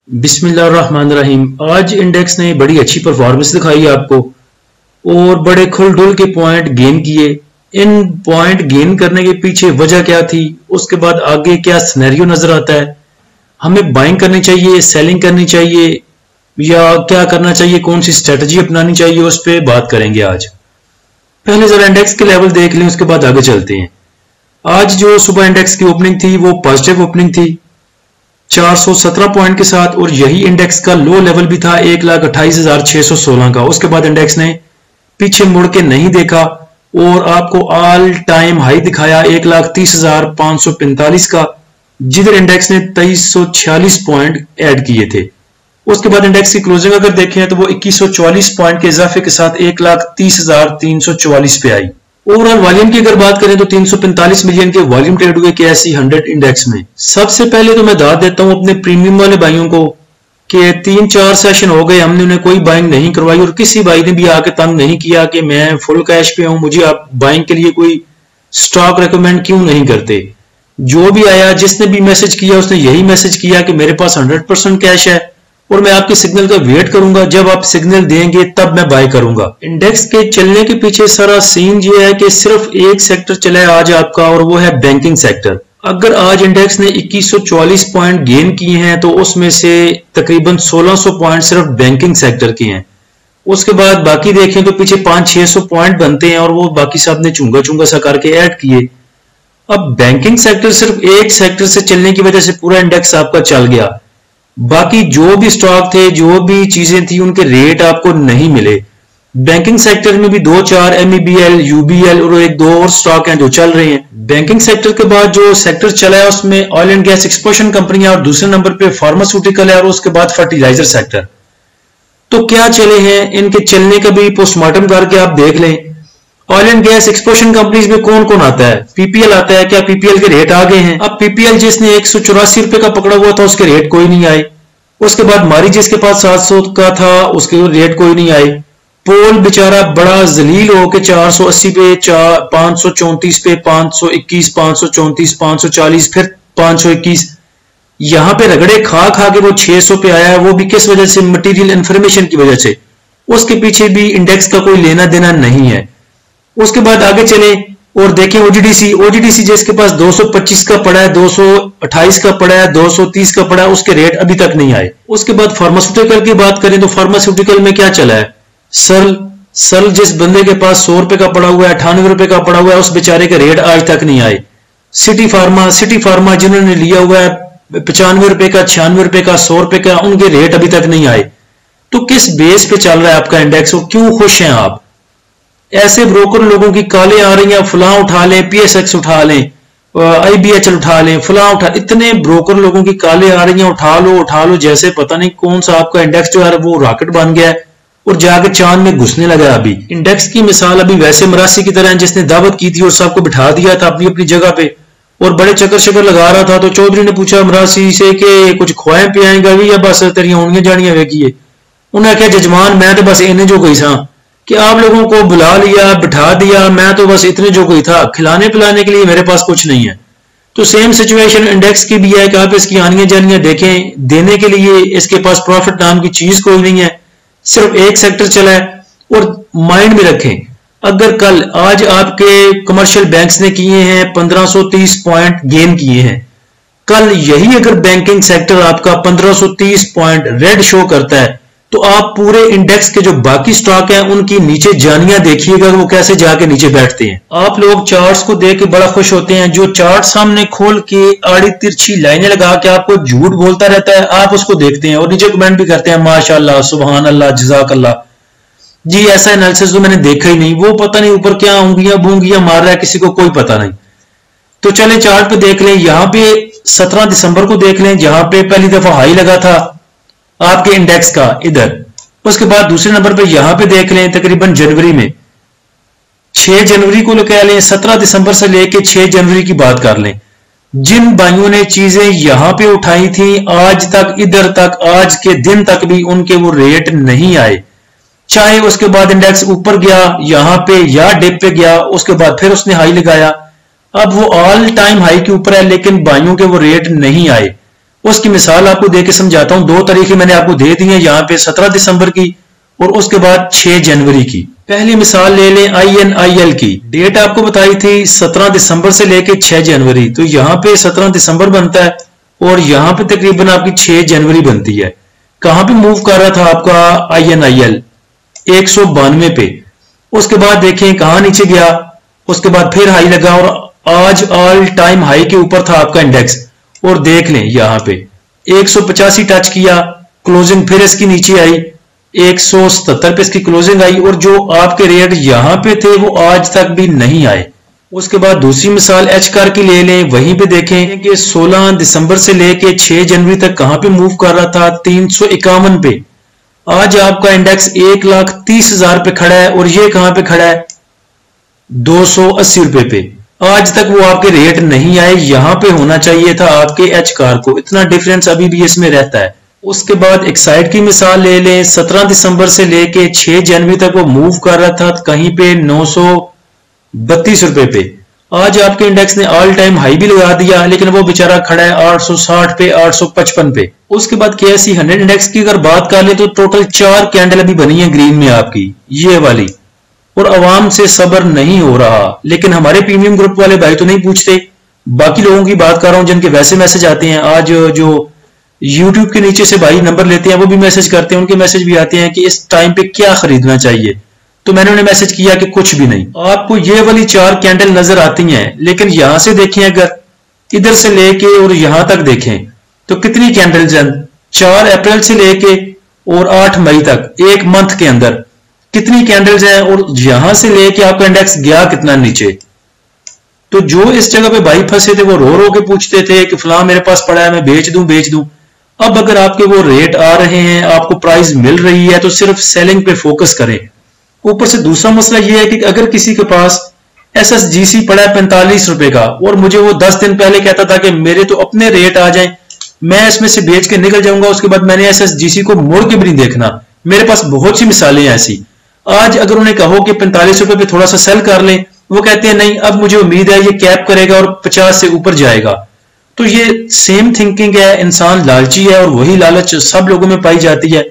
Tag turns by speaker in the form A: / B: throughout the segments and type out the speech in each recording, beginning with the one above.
A: बिस्मिल्लाहिर्रहमानिर्रहीम। आज इंडेक्स ने बड़ी अच्छी परफॉर्मेंस दिखाई आपको और बड़े खुल-डुल के पॉइंट गेन किए। इन पॉइंट गेन करने के पीछे वजह क्या थी, उसके बाद आगे क्या सिनेरियो नजर आता है, हमें बाइंग करनी चाहिए, सेलिंग करनी चाहिए या क्या करना चाहिए, कौन सी स्ट्रेटजी अपनानी चाहिए, उस पर बात करेंगे आज। पहले जरा इंडेक्स के लेवल देख लें, उसके बाद आगे चलते हैं। आज जो सुबह इंडेक्स की ओपनिंग थी वो पॉजिटिव ओपनिंग थी 417 पॉइंट के साथ, और यही इंडेक्स का लो लेवल भी था 1,28,616 का। उसके बाद इंडेक्स ने पीछे मुड़ के नहीं देखा और आपको ऑल टाइम हाई दिखाया 1,30,545 का, जिधर इंडेक्स ने 2346 पॉइंट ऐड किए थे। उसके बाद इंडेक्स की क्लोजिंग अगर देखें तो वो 2144 पॉइंट के इजाफे के साथ 1,30,344 पे आई। ओवरऑल वॉल्यूम की अगर बात करें तो 345 मिलियन के वॉल्यूम ट्रेड हुए KSE 100 इंडेक्स में। सबसे पहले तो मैं दाद देता हूं अपने प्रीमियम वाले भाइयों को कि 3-4 सेशन हो गए, हमने उन्हें कोई बाइंग नहीं करवाई और किसी भाई ने भी आके तंग नहीं किया कि मैं फुल कैश पे हूं, मुझे आप बाइंग के लिए कोई स्टॉक रेकमेंड क्यों नहीं करते। जो भी आया, जिसने भी मैसेज किया, उसने यही मैसेज किया कि मेरे पास 100% कैश है और मैं आपके सिग्नल का वेट करूंगा, जब आप सिग्नल देंगे तब मैं बाय करूंगा। इंडेक्स के चलने के पीछे सारा सीन ये है कि सिर्फ एक सेक्टर चला है आज आपका, और वो है बैंकिंग सेक्टर। अगर आज इंडेक्स ने 2144 पॉइंट गेन किए हैं तो उसमें से तकरीबन 1600 पॉइंट सिर्फ बैंकिंग सेक्टर के हैं। उसके बाद बाकी देखें तो पीछे 500-600 पॉइंट बनते हैं और वो बाकी सब ने चुंगा चुंगा सा करके ऐड किए। अब बैंकिंग सेक्टर सिर्फ एक सेक्टर से चलने की वजह से पूरा इंडेक्स आपका चल गया। बाकी जो भी स्टॉक थे, जो भी चीजें थी, उनके रेट आपको नहीं मिले। बैंकिंग सेक्टर में भी 2-4 MEBL, UBL और 1-2 और स्टॉक हैं जो चल रहे हैं। बैंकिंग सेक्टर के बाद जो सेक्टर चला है उसमें ऑयल एंड गैस एक्सप्लोरेशन कंपनियां और दूसरे नंबर पे फार्मास्यूटिकल है और उसके बाद फर्टिलाइजर सेक्टर। तो क्या चले हैं, इनके चलने का भी पोस्टमार्टम करके आप देख लें। Oil and gas exploration companies में कौन कौन आता है? PPL आता है। क्या PPL के रेट आ गए हैं? अब PPL जिसने 184 रुपए का पकड़ा हुआ था उसके रेट कोई नहीं आए। उसके बाद मारी जिसके पास 700 का था उसके रेट कोई नहीं आए। पोल बेचारा बड़ा जलील हो के 480 पे, 534 पे, 521, 534, 540, फिर 521, यहां पे रगड़े खा खा के वो 600 पे आया है। वो भी किस वजह से? मटेरियल इंफॉर्मेशन की वजह से। उसके पीछे भी इंडेक्स का कोई लेना देना नहीं है। उसके बाद आगे चले और देखें OGDC जिसके पास 225 का पड़ा है, 228 का पड़ा है, 230 का पड़ा है, उसके रेट अभी तक नहीं आए। उसके बाद फार्मास्यूटिकल की बात करें तो फार्मास्यूटिकल में क्या चला है? सर्ल जिस बंदे के पास 100 रुपए का पड़ा हुआ है, 98 रुपए का पड़ा हुआ है, उस बेचारे के रेट आज तक नहीं आए। सिटी फार्मा जिन्होंने लिया हुआ है 95 रुपए का, 96 रुपए का, 100 रुपए का, उनके रेट अभी तक नहीं आए। तो किस बेस पे चल रहा है आपका इंडेक्स और क्यों खुश हैं आप? ऐसे ब्रोकर लोगों की काले आ रही हैं, फलां उठा लें, PSX उठा लें, IBHL उठा लें, फलां उठा, इतने ब्रोकर लोगों की काले आ रही हैं, उठा लो, जैसे पता नहीं कौन सा आपका इंडेक्स जो है वो रॉकेट बन गया है और जाके चांद में घुसने लगा। अभी इंडेक्स की मिसाल अभी वैसे मरासी की तरह है जिसने दावत की थी और सबको बिठा दिया था अपनी अपनी जगह पे और बड़े चक्कर शक्कर लगा रहा था। तो चौधरी ने पूछा मरासी से कि कुछ खुआएं पियाएंगा भी या बस तेरिया होनियां जानियां वेखिए। उन्हें कहा जजमान मैं तो बस इन्हें जो गई था कि आप लोगों को बुला लिया, बिठा दिया, मैं तो बस इतने जो कोई था, खिलाने पिलाने के लिए मेरे पास कुछ नहीं है। तो सेम सिचुएशन इंडेक्स की भी है कि आप इसकी आनियां जानियां देखें, देने के लिए इसके पास प्रॉफिट नाम की चीज कोई नहीं है, सिर्फ एक सेक्टर चला है। और माइंड में रखें, अगर कल आज आपके कमर्शियल बैंक्स ने किए हैं 1530 पॉइंट गेन किए हैं, कल यही अगर बैंकिंग सेक्टर आपका 1530 पॉइंट रेड शो करता है तो आप पूरे इंडेक्स के जो बाकी स्टॉक हैं उनकी नीचे जानियां देखिएगा वो कैसे जाके नीचे बैठते हैं। आप लोग चार्ट्स को देख के बड़ा खुश होते हैं, जो चार्ट सामने खोल के आड़ी तिरछी लाइनें लगा के आपको झूठ बोलता रहता है, आप उसको देखते हैं और नीचे कमेंट भी करते हैं माशाल्लाह, सुभान अल्लाह, जज़ाकल्लाह। जी ऐसा एनालिसिस तो मैंने देखा ही नहीं, वो पता नहीं ऊपर क्या उंगलियां बूंगियां मार रहा है, किसी को कोई पता नहीं। तो चले चार्ट पे देख लें, यहां पे 17 दिसंबर को देख लें जहां पे पहली दफा हाई लगा था आपके इंडेक्स का इधर। उसके बाद दूसरे नंबर पे यहां पे देख लें तकरीबन जनवरी में 6 जनवरी को कह लें, 17 दिसंबर से लेके 6 जनवरी की बात कर लें। जिन भाइयों ने चीजें यहां पे उठाई थी आज तक इधर तक आज के दिन तक भी उनके वो रेट नहीं आए। चाहे उसके बाद इंडेक्स ऊपर गया यहां पे या डिप पे गया, उसके बाद फिर उसने हाई लगाया, अब वो ऑल टाइम हाई के ऊपर है लेकिन भाइयों के वो रेट नहीं आए। उसकी मिसाल आपको दे के समझाता हूं। 2 तारीखें मैंने आपको दे दी है यहाँ पे 17 दिसंबर की और उसके बाद 6 जनवरी की। पहली मिसाल ले लें INIL की। डेट आपको बताई थी 17 दिसंबर से लेके 6 जनवरी, तो यहाँ पे 17 दिसंबर बनता है और यहाँ पे तकरीबन आपकी 6 जनवरी बनती है। कहां पे मूव कर रहा था आपका INIL? 192 पे। उसके बाद देखें कहां नीचे गया, उसके बाद फिर हाई लगा और आज ऑल टाइम हाई के ऊपर था आपका इंडेक्स। और देख लें यहां पे 185 टच किया, क्लोजिंग फिर इसकी नीचे आई, 177 पे इसकी क्लोजिंग आई और जो आपके रेट यहां पे थे वो आज तक भी नहीं आए। उसके बाद दूसरी मिसाल एचकार की ले लें, वहीं पे देखें कि 16 दिसंबर से लेके 6 जनवरी तक कहां पे मूव कर रहा था? 351 पे। आज आपका इंडेक्स 1,30,000 पे खड़ा है और ये कहां पे खड़ा है? 280 रुपए पे। आज तक वो आपके रेट नहीं आए, यहां पे होना चाहिए था आपके एचकार को। इतना डिफरेंस अभी भी इसमें रहता है। उसके बाद एक साइड की मिसाल ले लें, 17 दिसंबर से लेके 6 जनवरी तक वो मूव कर रहा था कहीं पे 932 रुपए पे। आज आपके इंडेक्स ने ऑल टाइम हाई भी लगा दिया, लेकिन वो बेचारा खड़ा है 860 पे, 855 पे। उसके बाद KSE 100 इंडेक्स की अगर बात कर ले तो टोटल 4 कैंडल अभी बनी है ग्रीन में आपकी, ये वाली, और आवाम से सब्र नहीं हो रहा। लेकिन हमारे प्रीमियम ग्रुप वाले भाई तो नहीं पूछते, बाकी लोगों की बात कर रहा हूं जिनके वैसे मैसेज आते हैं। आज जो YouTube के नीचे से भाई नंबर लेते हैं वो भी मैसेज करते हैं, उनके मैसेज भी आते हैं कि इस टाइम पे क्या खरीदना चाहिए। तो मैंने उन्हें मैसेज किया कि कुछ भी नहीं। आपको ये वाली 4 कैंडल नजर आती हैं, लेकिन यहां से देखें, अगर इधर से लेके और यहां तक देखें तो कितनी कैंडल्स हैं? 4 अप्रैल से लेके और 8 मई तक, एक मंथ के अंदर कितनी कैंडल्स हैं और यहां से लेके आपका इंडेक्स गया कितना नीचे। तो जो इस जगह पे भाई फंसे थे वो रो रो के पूछते थे कि फलां मेरे पास पड़ा है, मैं बेच दूं। अब अगर आपके वो रेट आ रहे हैं, आपको प्राइस मिल रही है, तो सिर्फ सेलिंग पे फोकस करें। ऊपर से दूसरा मसला यह है कि अगर किसी के पास SSGC पड़ा है 45 रुपए का और मुझे वो 10 दिन पहले कहता था कि मेरे तो अपने रेट आ जाएं, मैं इसमें से बेच के निकल जाऊंगा, उसके बाद मैंने SSGC को मोड़ के भी नहीं देखना। मेरे पास बहुत सी मिसालें ऐसी। आज अगर उन्हें कहो कि 45 रुपए पे थोड़ा सा सेल कर लें, वो कहते हैं नहीं, अब मुझे उम्मीद है ये कैप करेगा और 50 से ऊपर जाएगा। तो ये सेम थिंकिंग है, इंसान लालची है और वही लालच सब लोगों में पाई जाती है।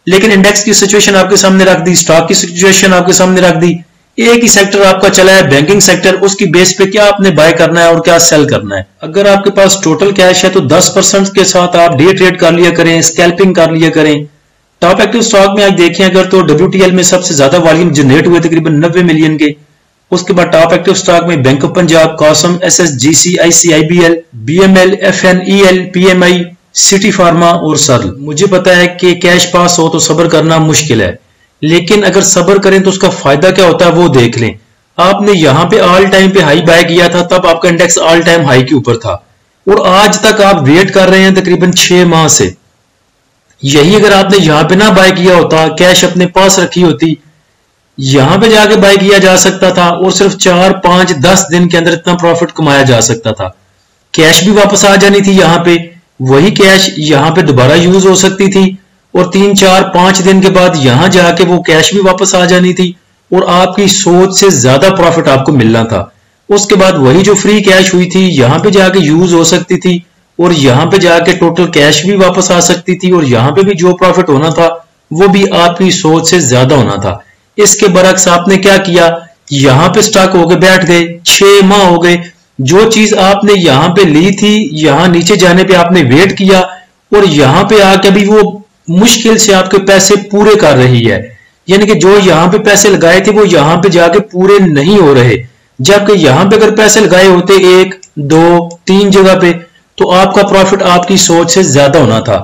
A: लेकिन इंडेक्स की सिचुएशन आपके सामने रख दी, स्टॉक की सिचुएशन आपके सामने रख दी, एक ही सेक्टर आपका चला है बैंकिंग सेक्टर, उसकी बेस पे क्या आपने बाय करना है और क्या सेल करना है। अगर आपके पास टोटल कैश है तो 10% के साथ आप डे ट्रेड कर लिया करें, स्कैल्पिंग कर लिया करें। टॉप एक्टिव स्टॉक में आज देखें अगर तो WTL में सबसे ज्यादा वॉल्यूम जनरेट हुए तकरीबन 90 मिलियन के। उसके बाद टॉप एक्टिव स्टॉक में बैंक ऑफ पंजाब, कॉसम, SSGC, ICIBL, BML, FNEL, PMI, city pharma और सर्ल। मुझे पता है कि कैश पास हो तो सब्र करना मुश्किल है, लेकिन अगर सब्र करें तो उसका फायदा क्या होता है वो देख लें। आपने यहां पे ऑल टाइम पे हाई बाय किया था, तब आपका इंडेक्स ऑल टाइम हाई के ऊपर था और आज तक आप वेट कर रहे हैं तकरीबन 6 माह से। यही अगर आपने यहां पे ना बाय किया होता, कैश अपने पास रखी होती, यहां पे जाके बाय किया जा सकता था और सिर्फ 4, 5, 10 दिन के अंदर इतना प्रॉफिट कमाया जा सकता था। कैश भी वापस आ जानी थी यहां पे, वही कैश यहां पे दोबारा यूज हो सकती थी और 3, 4, 5 दिन के बाद यहां जाके वो कैश भी वापस आ जानी थी और आपकी सोच से ज्यादा प्रॉफिट आपको मिलना था। उसके बाद वही जो फ्री कैश हुई थी यहां पे जाके यूज हो सकती थी और यहां पे जाके टोटल कैश भी वापस आ सकती थी और यहां पे भी जो प्रॉफिट होना था वो भी आपकी सोच से ज्यादा होना था। इसके बरक्स आपने क्या किया, यहां पे स्टॉक होके बैठ गए, 6 माह हो गए। जो चीज आपने यहां पे ली थी, यहां नीचे जाने पे आपने वेट किया और यहां पे आके अभी वो मुश्किल से आपके पैसे पूरे कर रही है। यानी कि जो यहां पे पैसे लगाए थे वो यहां पे जाके पूरे नहीं हो रहे, जबकि यहां पे अगर पैसे लगाए होते 1, 2, 3 जगह पे तो आपका प्रॉफिट आपकी सोच से ज्यादा होना था।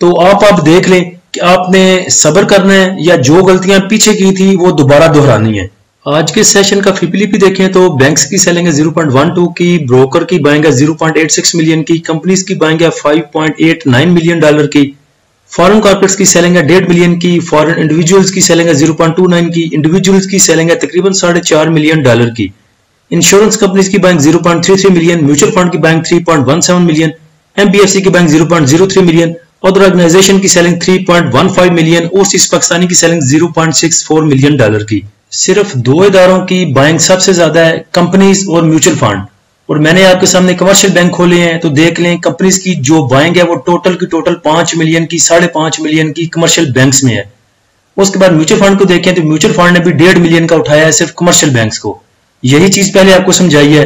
A: तो आप देख लें कि आपने सब्र करना है या जो गलतियां पीछे की थी वो दोबारा दोहरानी है। आज के सेशन का FIPLIP देखें तो बैंक्स की सेलिंग है 0.12 की, ब्रोकर की बाइंग है 0.86 मिलियन की, कंपनीज की बाइंग है $5.89 मिलियन की, फॉरेन कॉर्पोरेट्स की सेलिंग है 1.5 मिलियन की, फॉरेन इंडिविजुअल्स की सेलिंग है 0.29 की, इंडिविजुअल्स की सेलिंग है तकरीबन $4.5 मिलियन की, इंश्योरेंस कंपनीज की बैंक 0.33 मिलियन, म्यूचुअल फंड की बैंक 3.17 मिलियन, MBFC की बैंक 0.03 मिलियन, अदर ऑर्गेनाइजेशन की सेलिंग 3.15 मिलियन, ओवरसीज पाकिस्तानी की सेलिंग $0.64 मिलियन की। सिर्फ 2 इदारों की बाइंग सबसे ज्यादा है, कंपनीज और म्यूचुअल फंड, और मैंने आपके सामने कमर्शियल बैंक खोले हैं, तो देख लें कंपनीज की जो बाइंग है वो टोटल की टोटल 5 मिलियन की 5.5 मिलियन की कमर्शियल बैंक्स में है। उसके बाद म्यूचुअल फंड को देखें तो म्यूचुअल फंड ने भी 1.5 मिलियन का उठाया है सिर्फ कमर्शियल बैंक्स को। यही चीज पहले आपको समझाई है।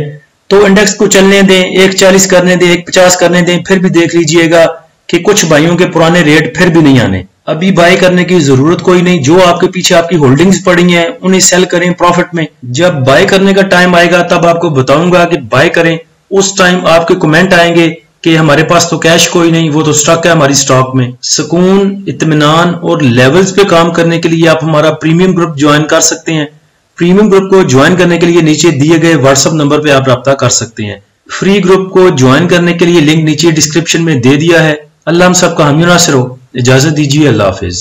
A: तो इंडेक्स को चलने दें, 140 करने दें, 150 करने दें, फिर भी देख लीजिएगा कि कुछ भाइयों के पुराने रेट फिर भी नहीं आने। अभी बाय करने की जरूरत कोई नहीं। जो आपके पीछे आपकी होल्डिंग्स पड़ी हैं उन्हें सेल करें प्रॉफिट में। जब बाय करने का टाइम आएगा तब आपको बताऊंगा कि बाय करें। उस टाइम आपके कमेंट आएंगे कि हमारे पास तो कैश कोई नहीं, वो तो स्टॉक है हमारी स्टॉक में। सुकून, इत्मीनान और लेवल्स पे काम करने के लिए आप हमारा प्रीमियम ग्रुप ज्वाइन कर सकते हैं। प्रीमियम ग्रुप को ज्वाइन करने के लिए नीचे दिए गए व्हाट्सएप नंबर पे आप रब्ता कर सकते हैं। फ्री ग्रुप को ज्वाइन करने के लिए लिंक नीचे डिस्क्रिप्शन में दे दिया है। अल्लाह हम सबका हामी नासिर हो। इजाजत दीजिए, अल्लाह हाफिज।